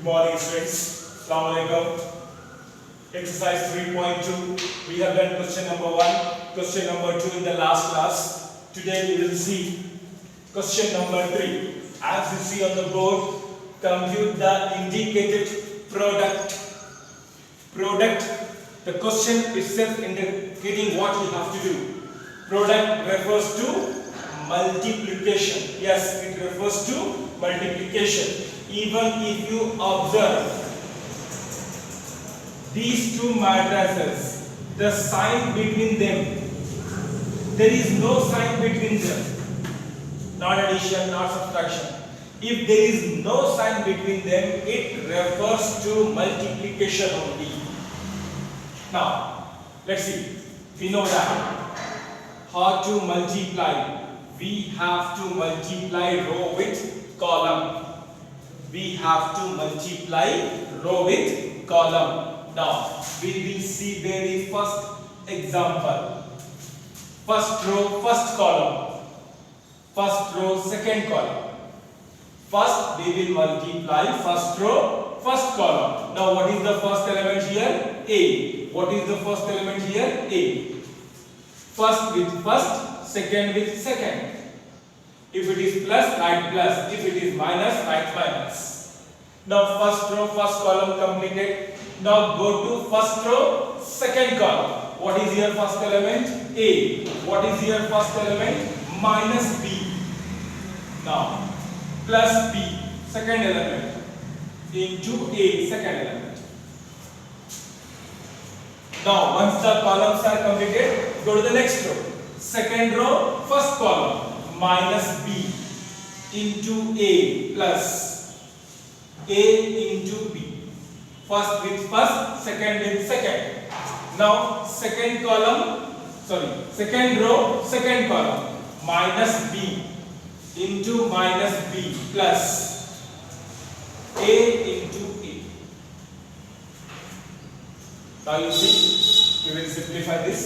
Good morning, students. Assalamu alaikum. Exercise 3.2. We have done question number 1, question number 2 in the last class. Today we will see question number 3. As you see on the board, compute the indicated product. The question itself indicating what you have to do. Product refers to multiplication. Yes, it refers to multiplication. Even if you observe these two matrices, the sign between them, there is no sign between them, not addition, not subtraction. If there is no sign between them, it refers to multiplication only. Now, let's see. We know that how to multiply. We have to multiply row with column. We have to multiply row with column. Now, we will see very first example. First row, first column. First row, second column. First, we will multiply first row, first column. Now, what is the first element here? A. What is the first element here? A. First with first, second with second. If it is plus, write plus. If it is minus, write minus. Now first row, first column completed. Now go to first row, second column. What is here first element? A. What is here first element? Minus B. Now plus B, second element, into A, second element. Now once the columns are completed, go to the next row. Second row, first column. Minus B into A plus A into B. First with first, second with second. Now second row, second column. Minus B into minus B plus A into A. Now you see, we will simplify this.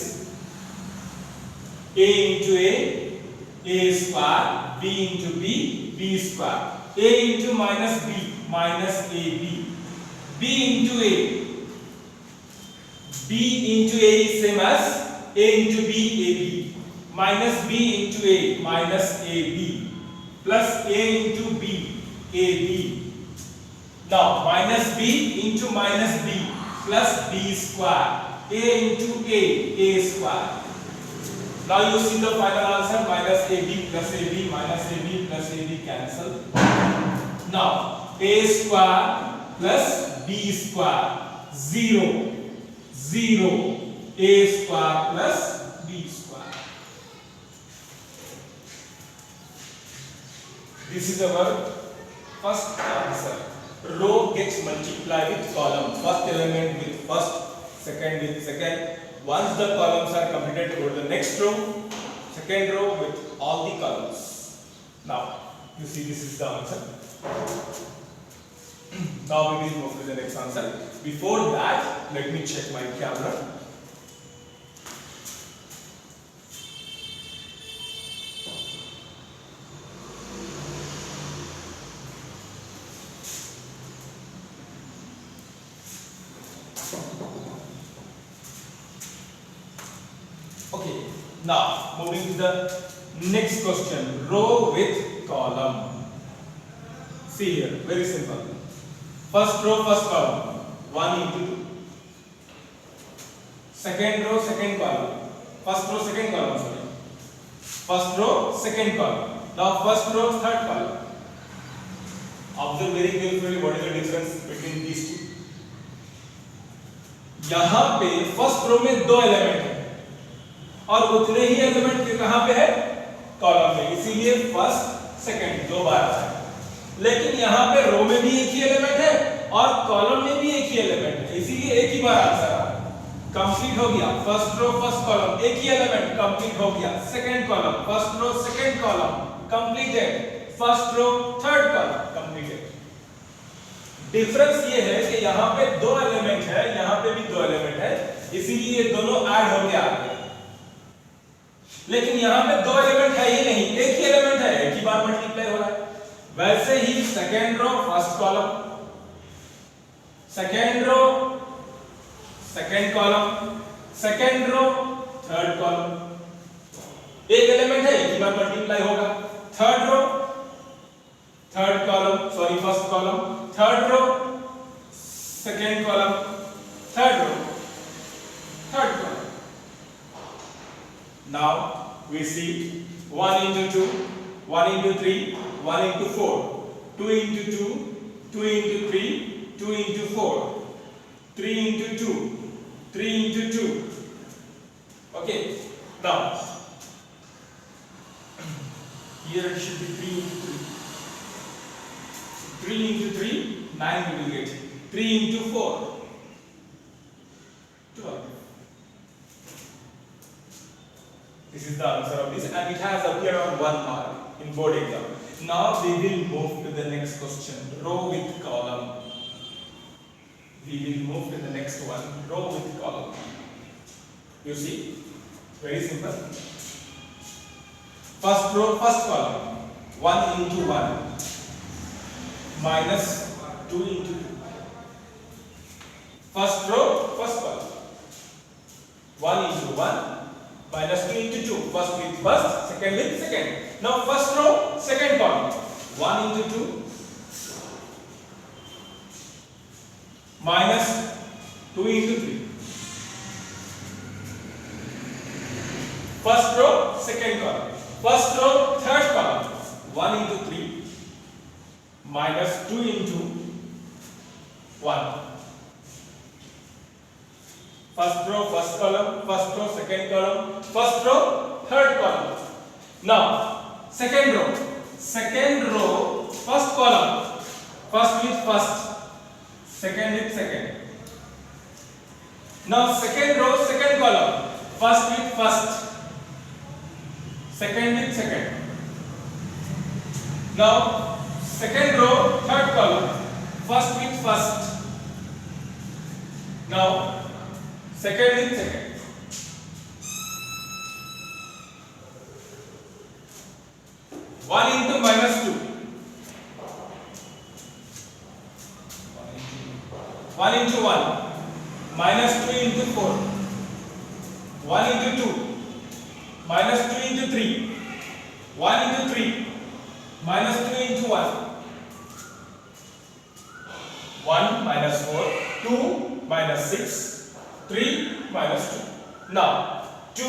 A into A square, B into B square. A into minus B, minus AB. B into A. B into A is same as A into B, AB. Minus B into A, minus AB. Plus A into B, AB. Now, minus B into minus B, plus B square. A into A square. Now you see the final answer, minus AB plus AB, minus AB plus AB cancel. Now A square plus B square, 0, 0, A square plus B square. This is our first answer. Row gets multiplied with column. First element with first, second with second. Once the columns are completed, go to the next row, second row with all the columns. Now, you see this is the answer. Now we will move to the next answer. Before that, let me check my camera. Okay, now moving to the next question, row with column. See here, very simple. First row, first column, 1 into 2. Second row, second column. First row, second column, sorry. First row, second column. Now first row, third column. Observe very carefully what is the difference between these two. यहाँ पे first row में दो element है और उतने ही element कहां पे है? कॉलम में, इसीलिए फर्स्ट सेकंड दो बार है। लेकिन यहां पे रो में भी एक ही एलिमेंट है और कॉलम में भी एक ही एलिमेंट है, इसीलिए एक ही बार आंसर आ रहा है। कंप्लीट हो गया, फर्स्ट रो फर्स्ट कॉलम एक ही एलिमेंट, कंप्लीट हो गया। Second column, first row second column, completed. First row third column, completed. Difference ये है कि यहाँ पे दो एलिमेंट है, यहाँ पे भी दो एलिमेंट है, इसीलिए दोनों ऐड होके आ गए। लेकिन यहाँ पे दो एलिमेंट है ही नहीं, एक ही एलिमेंट है, एक ही बार मल्टीप्लाई हो रहा है। वैसे ही second row first column, second row, second column, second row, third column. एक एलिमेंट है, एक ही बार मल्टीप्लाई होगा. Third row, third column, sorry first column, third row, second column, third row, third column. Now we see 1 into 2, 1 into 3, 1 into 4, 2 into 2, 2 into 3, 2 into 4, 3 into 2, 3 into 2. Okay, now here it should be 3 into 3. 3 into 3, 9 we will get. 3 into 4, 12. This is the answer of this, and it has appeared on 1 mark in board exam. Now we will move to the next question, row with column. We will move to the next one, row with column. You see, very simple. First row, first column, 1 into 1 minus 2 into 2. First row, first column, 1 into 1 minus 2 into 2. First with first, second with second. Now first row, second column, 1 into 2 minus 2 into 3. First row, second column. First row, third column, 1 into 3 minus 2 into 1. First row, first column, first row, second column, first row, third column. Now, second row, first column, first with first, second with second. Now, second row, second column, first with first, second with second. Now, second row, third column, first with first. Now, second with second. One into minus 2. 1 into 1 minus 2 into 4. 1 into 2 minus 2 into 3. 1 into 3 minus 2 into 1. 1 minus 4. 2 minus 6. 3 minus 2. Now 2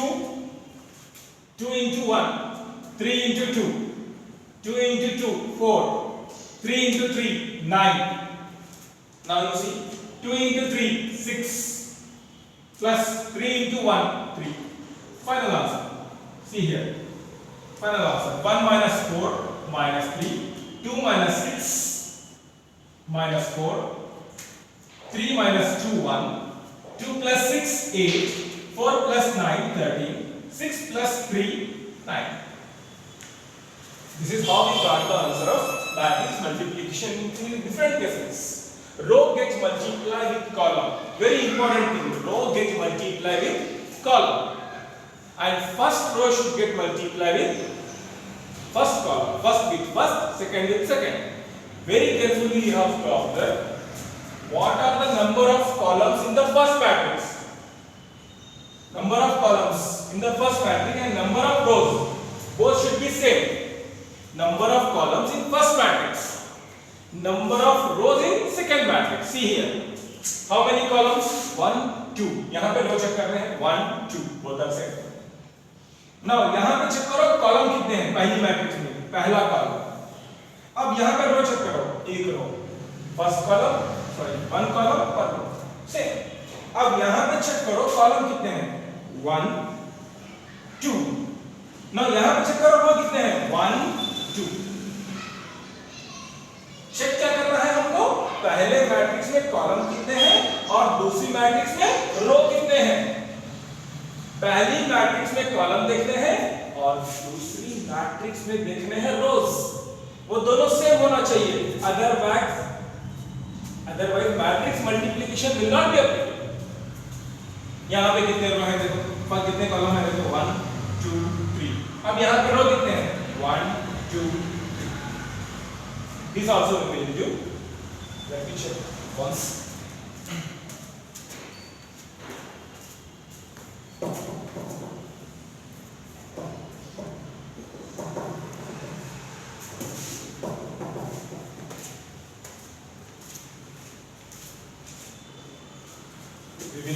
into 1, 3 into 2, 2 into 2, 4, 3 into 3, 9. Now you see 2 into 3, 6, plus 3 into 1, 3. Final answer. See here. Final answer. 1 minus 4 minus 3, 2 minus 6 minus 4, 3 minus 2, 1, 2 plus 6, 8, 4 plus 9, 13, 6 plus 3, 9. This is how we got the answer of matrix multiplication in different cases. Row gets multiplied with column. Very important thing. Row gets multiplied with column. And first row should get multiplied with first column. First with first, second with second. Very carefully you have to observe. What are the number of columns in the first matrix? Number of columns in the first matrix and number of rows. Both should be same. Number of columns in first matrix. Number of rows in second matrix. See here. How many columns? 1, 2. यहाँ पे रो check कर रहे हैं. 1, 2. both are same. Now यहाँ पे check करो column कितने हैं पहली मैट्रिक्स में. पहला कॉलम. अब यहाँ पे रो चेक करो. एक रो. फर्स्ट कॉलम, सॉरी 1 कॉलम पर रो. सेम. अब यहाँ पे चेक करो कॉलम कितने हैं. 1, 2. Now यहाँ पे चेक करो रो कितने हैं. 1, 2. चेक क्या करना है हमको. पहले मैट्रिक्स में कॉलम कितने हैं और दूसरी मैट्रिक्स में रो कितने हैं. पहली मैट्रिक्स में कॉलम देखने हैं और दूसरी मैट्रिक्स में देखने हैं रोज. वो दोनों सेम होना चाहिए. Otherwise matrix multiplication will not be applicable. यहाँ पे कितने रो हैं देखो. कितने कॉलम है देखो. 1, 2, 3. अब यहाँ पे रो कितने हैं. 1, 2, 3. This also we will do. Let me check once.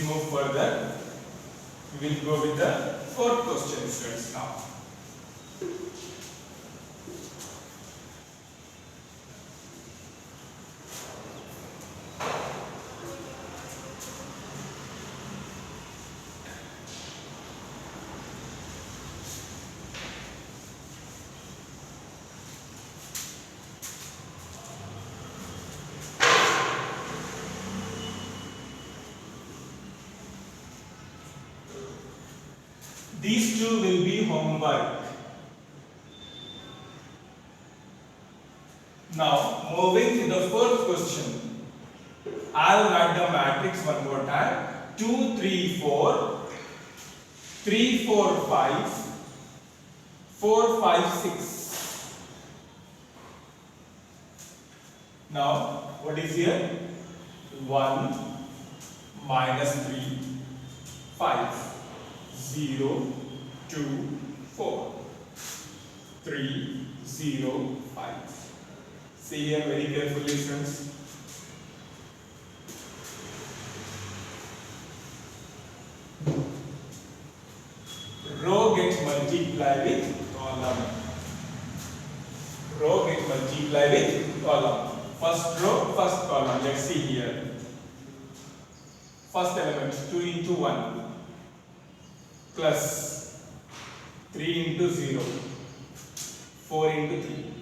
move further. We will go with the fourth question, students, now. These two will be homework. Now, moving to the fourth question. I'll write the matrix one more time. 2, 3, 4, 3, 4, 5, 4, 5, 6. Now, what is here? 1, minus 3, 5. 0, 2, 4, 3, 0, 5. See here very carefully, friends. Row gets multiplied with column. Row gets multiplied with column. First row, first column. Let's see here. First element 2 into 1. Plus 3 into 0, 4 into 3.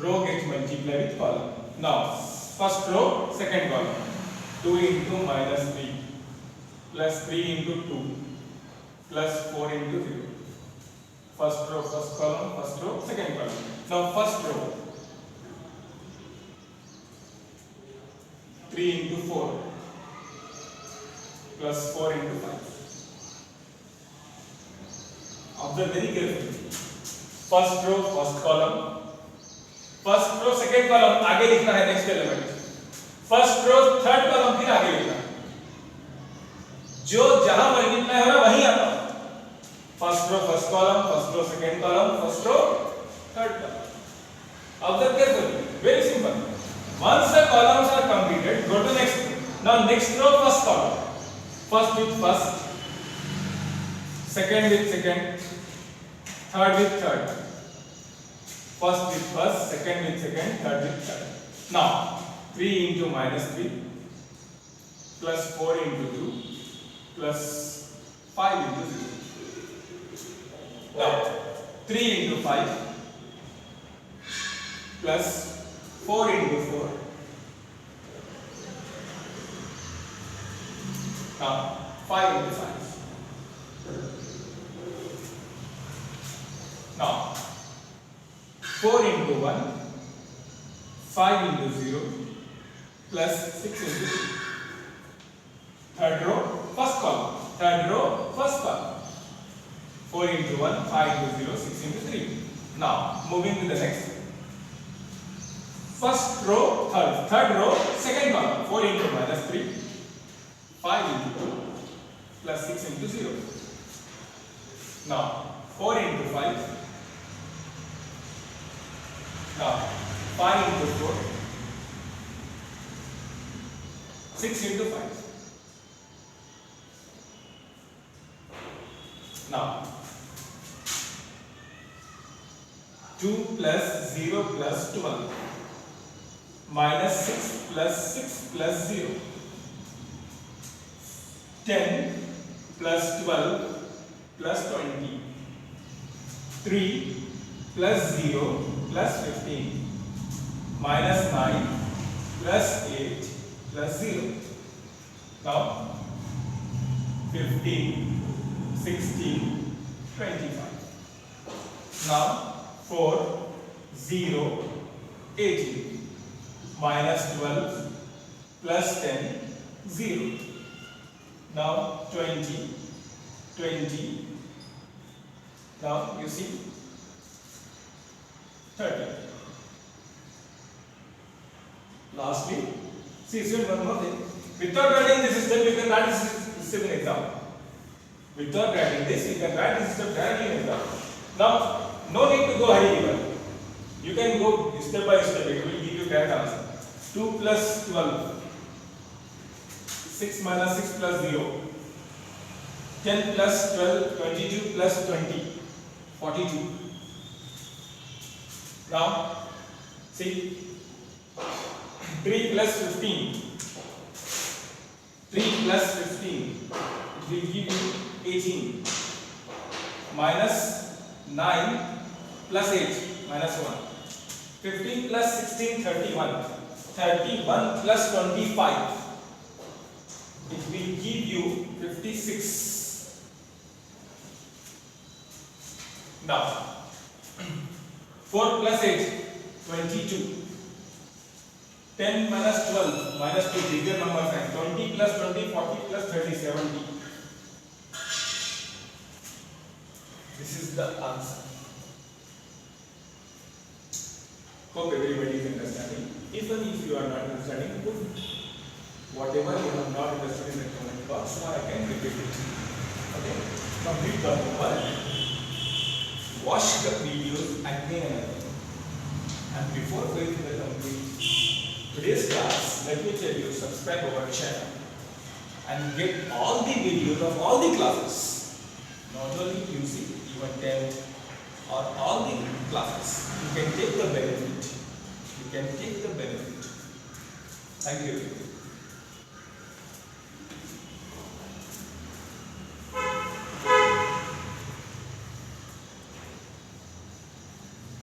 Row gets multiplied with column. Now, first row, second column. 2 into minus 3, plus 3 into 2, plus 4 into 0. First row, first column, first row, second column. Now, first row, 3 into 4, plus 4 into 5. Observe very carefully. First row, first column. First row, second column आगे लिखना है next element. First row, third column फिर आगे लिखना है. जो जहां multiply हो रहा वहीं आता है. First row, first column, first row, second column, first row, third column. Observe carefully. Very simple. Once the columns are completed, go to next row. Now next row, first column. First with first. Second with second, third with third, first with first, second with second, third with third. Now 3 into minus 3 plus 4 into 2 plus 5 into 0. Now 3 into 5 plus 4 into 4. Now 5 into 5. Now, 4 into 1, 5 into 0, plus 6 into 3. Third row, first column. Third row, first column. 4 into 1, 5 into 0, 6 into 3. Now, moving to the next. First row, third row, second column. 4 into minus 3, 5 into 2, plus 6 into 0. Now, 4 into 5. Now, 5 into 4, 6 into 5. Now, 2 plus 0 plus 12, minus 6 plus 6 plus 0, 10 plus 12 plus 20, 3 plus 0 plus 15, minus 9 plus 8 plus 0. Now 15, 16, 25. Now 4, 0, 18, minus 12 plus 10, 0. Now 20, 20. Now you see 30. Lastly, see one more thing. Without writing this system, you can write this system in exam. Without writing this, you can write this system directly in exam. Now, no need to go hurry even. You can go step by step. It will give you correct answer. 2 plus 12, 6 minus 6 plus 0. 10 plus 12, 22 plus 20, 42. Now, see, 3 plus 15. 3 plus 15, it will give you 18. Minus 9 plus 8, minus 1. 15 plus 16, 31. 31 plus 25, it will give you 56. Now, 4 plus 8, 22. 10 minus 12, minus 2, bigger number sign. 20 plus 20, 40 plus 30, 70. This is the answer. Hope everybody is understanding. Even if you are not understanding, put whatever you have not understood in the comment box, so I can repeat it. Okay. Complete the homework. Watch the videos again and again. And before going to the complete today's class, let me tell you, subscribe our channel and get all the videos of all the classes, not only music, even 10th or all the classes. You can take the benefit. You can take the benefit. Thank you.